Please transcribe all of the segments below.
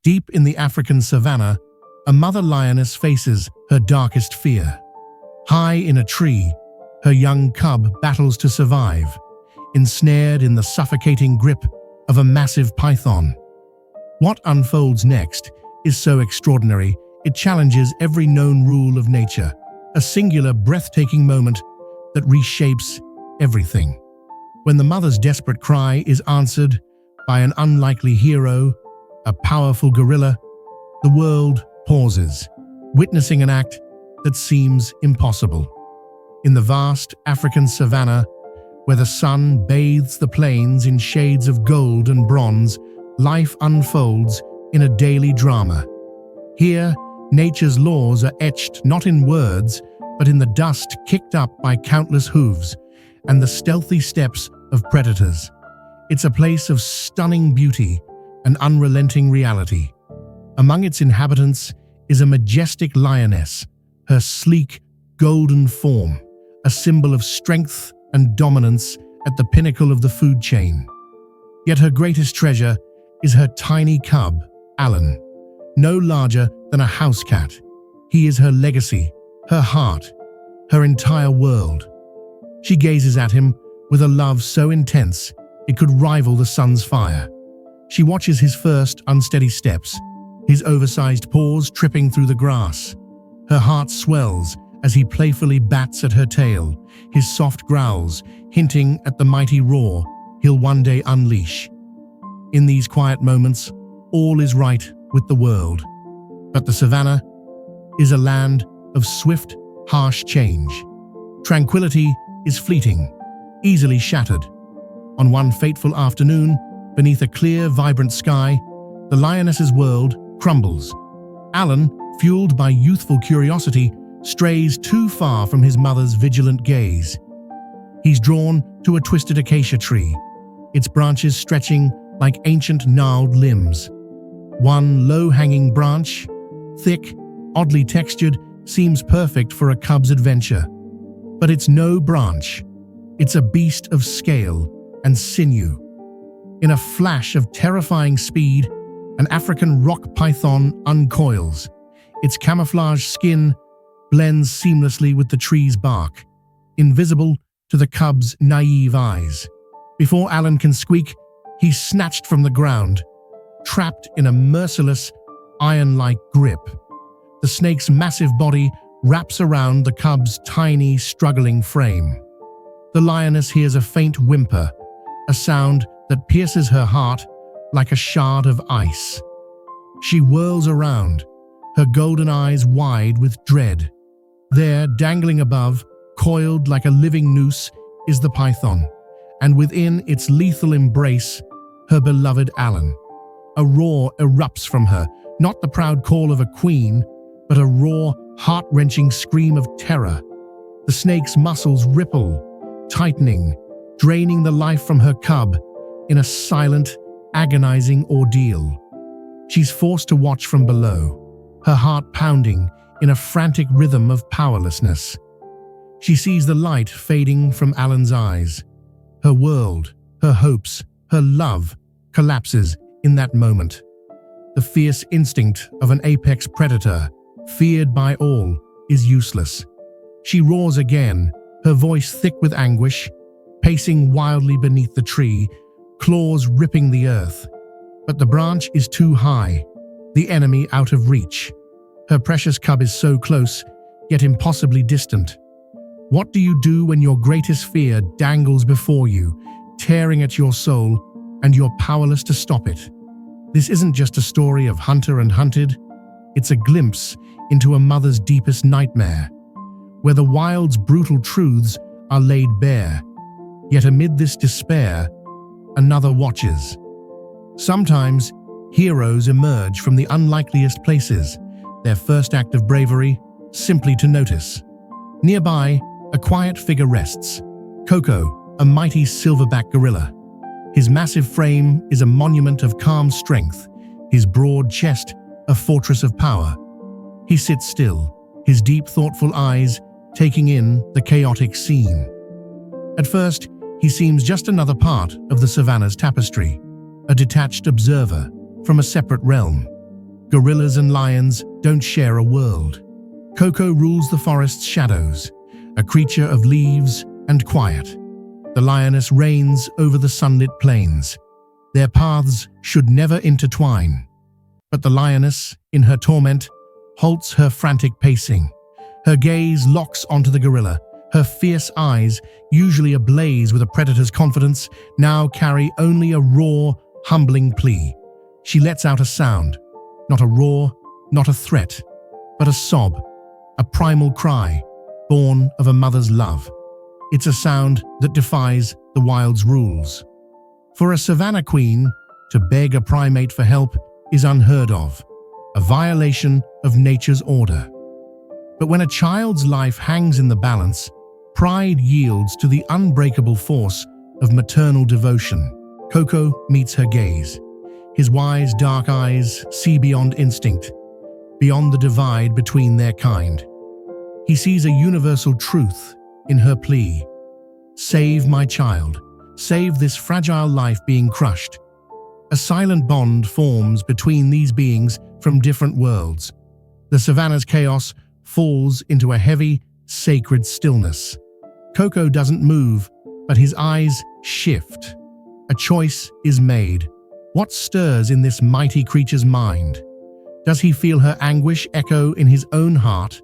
Deep in the African savannah, a mother lioness faces her darkest fear. High in a tree, her young cub battles to survive, ensnared in the suffocating grip of a massive python. What unfolds next is so extraordinary, it challenges every known rule of nature, a singular, breathtaking moment that reshapes everything. When the mother's desperate cry is answered by an unlikely hero, a powerful gorilla, the world pauses, witnessing an act that seems impossible. In the vast African savannah, where the sun bathes the plains in shades of gold and bronze, life unfolds in a daily drama. Here, nature's laws are etched not in words, but in the dust kicked up by countless hooves and the stealthy steps of predators. It's a place of stunning beauty and unrelenting reality. Among its inhabitants is a majestic lioness, her sleek, golden form, a symbol of strength and dominance at the pinnacle of the food chain. Yet her greatest treasure is her tiny cub, Alan, no larger than a house cat. He is her legacy, her heart, her entire world. She gazes at him with a love so intense it could rival the sun's fire. She watches his first unsteady steps, his oversized paws tripping through the grass. Her heart swells as he playfully bats at her tail, his soft growls hinting at the mighty roar he'll one day unleash. In these quiet moments, all is right with the world. But the savannah is a land of swift, harsh change. Tranquility is fleeting, easily shattered. On one fateful afternoon, beneath a clear, vibrant sky, the lioness's world crumbles. Alan, fueled by youthful curiosity, strays too far from his mother's vigilant gaze. He's drawn to a twisted acacia tree, its branches stretching like ancient gnarled limbs. One low-hanging branch, thick, oddly textured, seems perfect for a cub's adventure. But it's no branch. It's a beast of scale and sinew. In a flash of terrifying speed, an African rock python uncoils. Its camouflaged skin blends seamlessly with the tree's bark, invisible to the cub's naive eyes. Before Alan can squeak, he's snatched from the ground, trapped in a merciless, iron-like grip. The snake's massive body wraps around the cub's tiny, struggling frame. The lioness hears a faint whimper, a sound that pierces her heart like a shard of ice. She whirls around, her golden eyes wide with dread. There, dangling above, coiled like a living noose, is the python, and within its lethal embrace, her beloved Alan. A roar erupts from her, not the proud call of a queen, but a raw, heart-wrenching scream of terror. The snake's muscles ripple, tightening, draining the life from her cub in a silent, agonizing ordeal. She's forced to watch from below, her heart pounding in a frantic rhythm of powerlessness. She sees the light fading from Alan's eyes. Her world, her hopes, her love collapses in that moment. The fierce instinct of an apex predator, feared by all, is useless. She roars again, her voice thick with anguish, pacing wildly beneath the tree, claws ripping the earth. But the branch is too high, the enemy out of reach. Her precious cub is so close, yet impossibly distant. What do you do when your greatest fear dangles before you, tearing at your soul, and you're powerless to stop it? This isn't just a story of hunter and hunted. It's a glimpse into a mother's deepest nightmare, where the wild's brutal truths are laid bare. Yet amid this despair, another watches. Sometimes, heroes emerge from the unlikeliest places, their first act of bravery simply to notice. Nearby, a quiet figure rests. Coco, a mighty silverback gorilla. His massive frame is a monument of calm strength, his broad chest a fortress of power. He sits still, his deep, thoughtful eyes taking in the chaotic scene. At first, he seems just another part of the savannah's tapestry, a detached observer from a separate realm. Gorillas and lions don't share a world. Coco rules the forest's shadows, a creature of leaves and quiet. The lioness reigns over the sunlit plains. Their paths should never intertwine. But the lioness, in her torment, halts her frantic pacing. Her gaze locks onto the gorilla. Her fierce eyes, usually ablaze with a predator's confidence, now carry only a raw, humbling plea. She lets out a sound, not a roar, not a threat, but a sob, a primal cry, born of a mother's love. It's a sound that defies the wild's rules. For a savannah queen, to beg a primate for help is unheard of, a violation of nature's order. But when a child's life hangs in the balance, pride yields to the unbreakable force of maternal devotion. Coco meets her gaze. His wise, dark eyes see beyond instinct, beyond the divide between their kind. He sees a universal truth in her plea. Save my child. Save this fragile life being crushed. A silent bond forms between these beings from different worlds. The savannah's chaos falls into a heavy, sacred stillness. Coco doesn't move, but his eyes shift. A choice is made. What stirs in this mighty creature's mind? Does he feel her anguish echo in his own heart?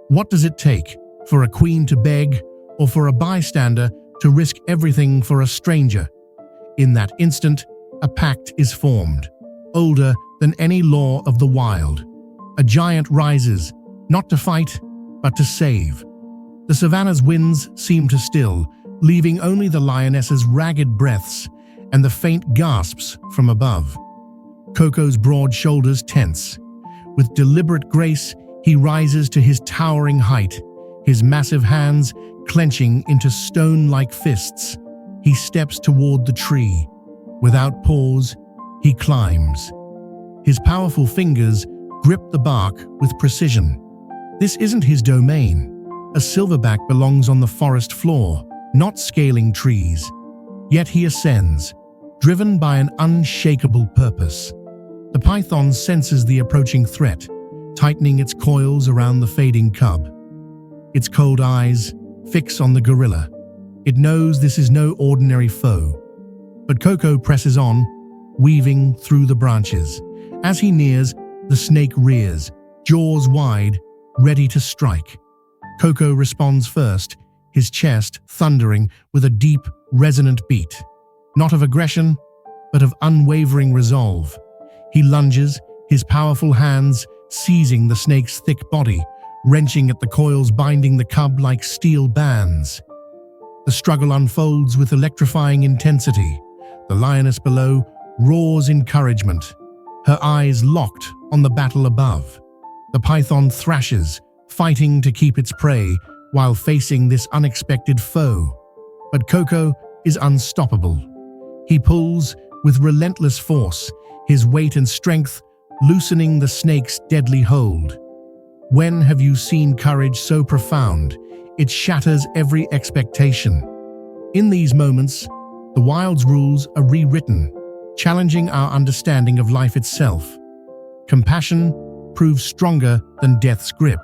What does it take for a queen to beg, or for a bystander to risk everything for a stranger? In that instant, a pact is formed, older than any law of the wild. A giant rises, not to fight, but to save. The savannah's winds seem to still, leaving only the lioness's ragged breaths and the faint gasps from above. Coco's broad shoulders tense. With deliberate grace, he rises to his towering height, his massive hands clenching into stone-like fists. He steps toward the tree. Without pause, he climbs. His powerful fingers grip the bark with precision. This isn't his domain. A silverback belongs on the forest floor, not scaling trees. Yet he ascends, driven by an unshakable purpose. The python senses the approaching threat, tightening its coils around the fading cub. Its cold eyes fix on the gorilla. It knows this is no ordinary foe. But Coco presses on, weaving through the branches. As he nears, the snake rears, jaws wide, ready to strike. Coco responds first, his chest thundering with a deep, resonant beat. Not of aggression, but of unwavering resolve. He lunges, his powerful hands seizing the snake's thick body, wrenching at the coils binding the cub like steel bands. The struggle unfolds with electrifying intensity. The lioness below roars encouragement, her eyes locked on the battle above. The python thrashes, fighting to keep its prey while facing this unexpected foe. But Coco is unstoppable. He pulls with relentless force, his weight and strength loosening the snake's deadly hold. When have you seen courage so profound, it shatters every expectation? In these moments, the wild's rules are rewritten, challenging our understanding of life itself. Compassion proves stronger than death's grip.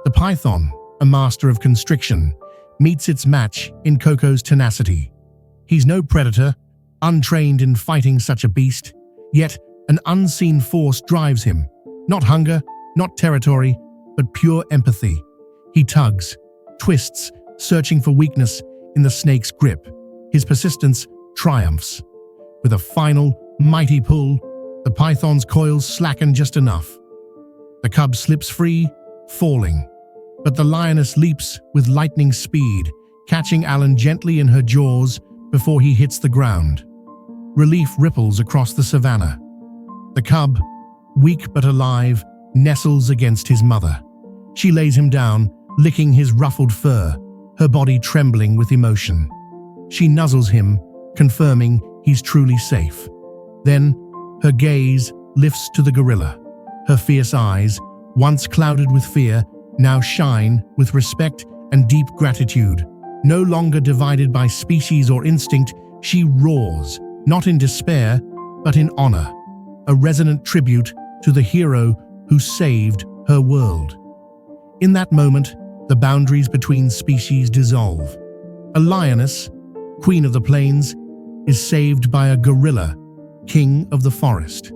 The python, a master of constriction, meets its match in Coco's tenacity. He's no predator, untrained in fighting such a beast, yet an unseen force drives him. Not hunger, not territory, but pure empathy. He tugs, twists, searching for weakness in the snake's grip. His persistence triumphs. With a final, mighty pull, the python's coils slacken just enough. The cub slips free, falling. But the lioness leaps with lightning speed, catching Alan gently in her jaws before he hits the ground. Relief ripples across the savannah. The cub, weak but alive, nestles against his mother. She lays him down, licking his ruffled fur, her body trembling with emotion. She nuzzles him, confirming he's truly safe. Then, her gaze lifts to the gorilla. Her fierce eyes, once clouded with fear, now shine with respect and deep gratitude. No longer divided by species or instinct, she roars, not in despair, but in honor. A resonant tribute to the hero who saved her world. In that moment, the boundaries between species dissolve. A lioness, queen of the plains, is saved by a gorilla, king of the forest.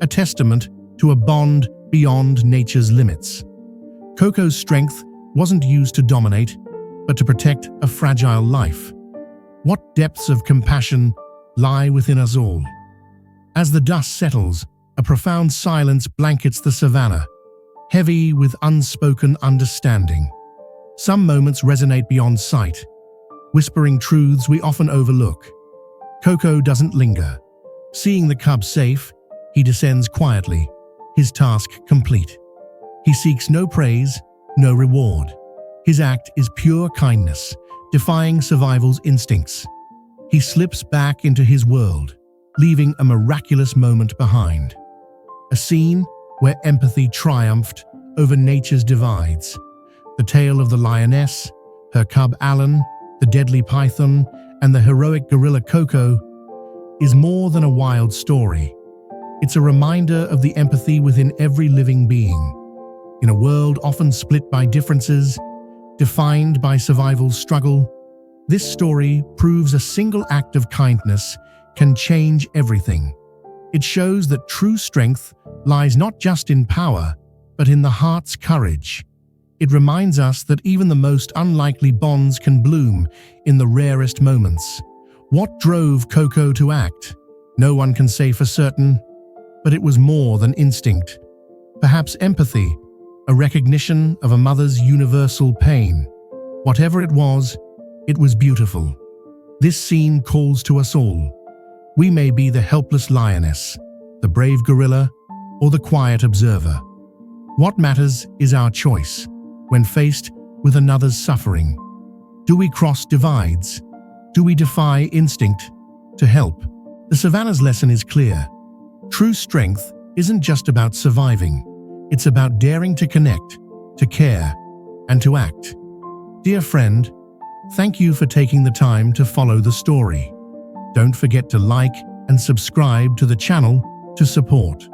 A testament to a bond beyond nature's limits. Coco's strength wasn't used to dominate, but to protect a fragile life. What depths of compassion lie within us all? As the dust settles, a profound silence blankets the savannah, heavy with unspoken understanding. Some moments resonate beyond sight, whispering truths we often overlook. Coco doesn't linger. Seeing the cub safe, he descends quietly, his task complete. He seeks no praise, no reward. His act is pure kindness, defying survival's instincts. He slips back into his world, leaving a miraculous moment behind. A scene where empathy triumphed over nature's divides. The tale of the lioness, her cub Alan, the deadly python, and the heroic gorilla Coco is more than a wild story. It's a reminder of the empathy within every living being. In a world often split by differences, defined by survival's struggle, this story proves a single act of kindness can change everything. It shows that true strength lies not just in power, but in the heart's courage. It reminds us that even the most unlikely bonds can bloom in the rarest moments. What drove Coco to act? No one can say for certain, but it was more than instinct. Perhaps empathy, a recognition of a mother's universal pain. Whatever it was beautiful. This scene calls to us all. We may be the helpless lioness, the brave gorilla, or the quiet observer. What matters is our choice when faced with another's suffering. Do we cross divides? Do we defy instinct to help? The savannah's lesson is clear. True strength isn't just about surviving. It's about daring to connect, to care, and to act. Dear friend, thank you for taking the time to follow the story. Don't forget to like and subscribe to the channel to support.